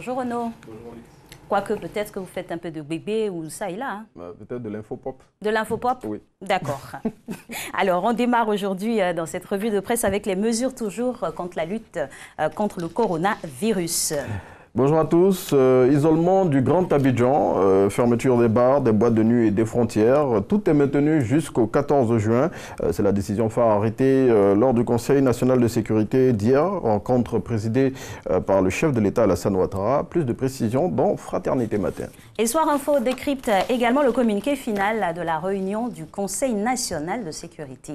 Bonjour Renaud. Bonjour Lix. Quoique peut-être que vous faites un peu de bébé ou ça et là. Hein. Peut-être de l'infopop. De l'infopop? Oui. D'accord. Alors, on démarre aujourd'hui dans cette revue de presse avec les mesures toujours contre la lutte contre le coronavirus. Bonjour à tous. Isolement du Grand Abidjan, fermeture des bars, des boîtes de nuit et des frontières. Tout est maintenu jusqu'au 14 juin. C'est la décision phare arrêtée lors du Conseil national de sécurité d'hier, rencontre présidée par le chef de l'État Alassane Ouattara. Plus de précisions dans Fraternité Matin. Et Soir Info décrypte également le communiqué final de la réunion du Conseil national de sécurité.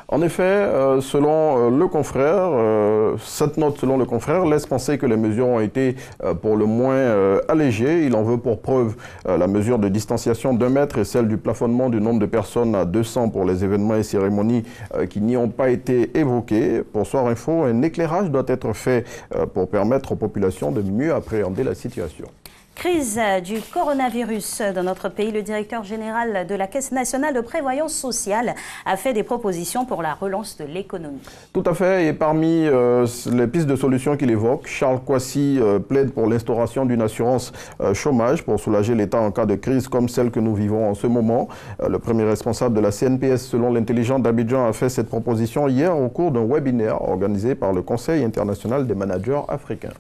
En effet, selon le confrère, cette note selon le confrère laisse penser que les mesures ont été pour le moins allégées. Il en veut pour preuve la mesure de distanciation d'1 mètre et celle du plafonnement du nombre de personnes à 200 pour les événements et cérémonies qui n'y ont pas été évoqués. Pour Soir Info, un éclairage doit être fait pour permettre aux populations de mieux appréhender la situation. Crise du coronavirus dans notre pays. Le directeur général de la Caisse nationale de prévoyance sociale a fait des propositions pour la relance de l'économie. Tout à fait. Et parmi les pistes de solutions qu'il évoque, Charles Kouassi plaide pour l'instauration d'une assurance chômage pour soulager l'État en cas de crise comme celle que nous vivons en ce moment. Le premier responsable de la CNPS, selon l'intelligent d'Abidjan, a fait cette proposition hier au cours d'un webinaire organisé par le Conseil international des managers africains.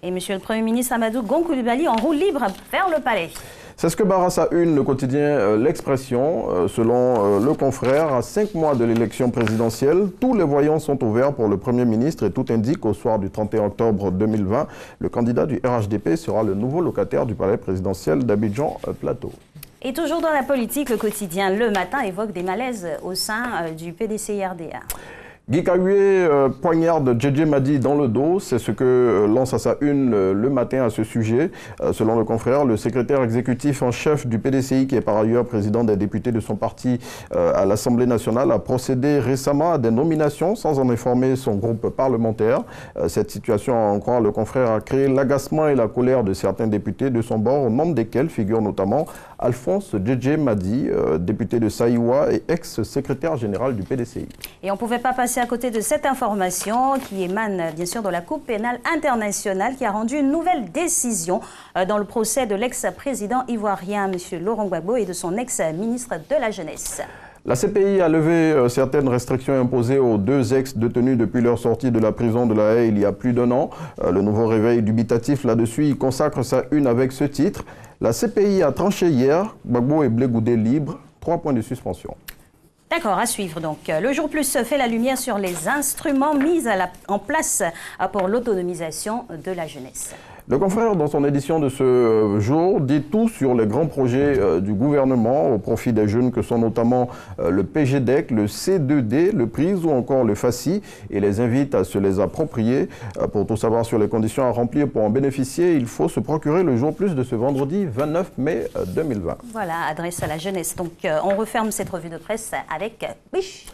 Et Monsieur le Premier ministre Amadou Gon Coulibaly en roue libre vers le palais. C'est ce que barre à sa une le quotidien L'Expression. Selon le confrère, à 5 mois de l'élection présidentielle, tous les voyants sont ouverts pour le Premier ministre et tout indique qu'au soir du 31 octobre 2020, le candidat du RHDP sera le nouveau locataire du palais présidentiel d'Abidjan Plateau. Et toujours dans la politique, le quotidien Le Matin évoque des malaises au sein du PDCI-RDA. Guy Kahué poignarde JJ Madi dans le dos, c'est ce que lance à sa une le matin à ce sujet. Selon le confrère, le secrétaire exécutif en chef du PDCI, qui est par ailleurs président des députés de son parti à l'Assemblée nationale, a procédé récemment à des nominations sans en informer son groupe parlementaire. Cette situation, à en croire le confrère, a créé l'agacement et la colère de certains députés de son bord, au nombre desquels figure notamment Alphonse JJ Madi, député de Saïwa et ex-secrétaire général du PDCI. Et on ne pouvait pas passer à côté de cette information qui émane bien sûr de la Cour pénale internationale qui a rendu une nouvelle décision dans le procès de l'ex-président ivoirien M. Laurent Gbagbo et de son ex-ministre de la Jeunesse. La CPI a levé certaines restrictions imposées aux 2 ex-détenus depuis leur sortie de la prison de La Haye il y a plus d'1 an. Le nouveau réveil dubitatif là-dessus, il consacre sa une avec ce titre. La CPI a tranché hier, Gbagbo et Blé Goudé libres, 3 points de suspension. D'accord, à suivre donc. Le Jour Plus fait la lumière sur les instruments mis en place pour l'autonomisation de la jeunesse. Le confrère, dans son édition de ce jour, dit tout sur les grands projets du gouvernement au profit des jeunes que sont notamment le PGDEC, le C2D, le PRISE ou encore le FACI et les invite à se les approprier. Pour tout savoir sur les conditions à remplir pour en bénéficier, il faut se procurer le Jour Plus de ce vendredi 29 mai 2020. Voilà, adresse à la jeunesse. Donc on referme cette revue de presse avec Biche.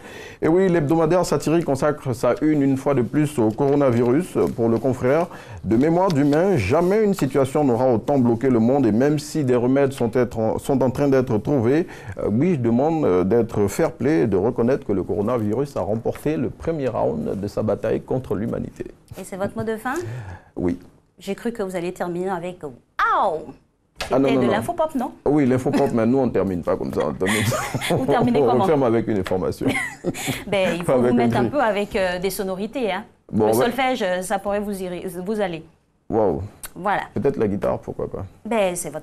Et oui, l'hebdomadaire satirique consacre sa une fois de plus au coronavirus. Pour le confrère, de mémoire d'humain, jamais une situation n'aura autant bloqué le monde et même si des remèdes sont en train d'être trouvés, oui, je demande d'être fair play et de reconnaître que le coronavirus a remporté le premier round de sa bataille contre l'humanité. Et c'est votre mot de fin? Oui. J'ai cru que vous alliez terminer avec « Aouh !» C'était de l'infopop, non? Oui, l'infopop, mais nous, on ne termine pas comme ça. Vous terminez comment? On ferme avec une information. Ben, il faut vous mettre un peu avec des sonorités. Hein. Bon, le solfège, ça pourrait vous aller. Waouh. Voilà. Peut-être la guitare, pourquoi pas. Ben, c'est votre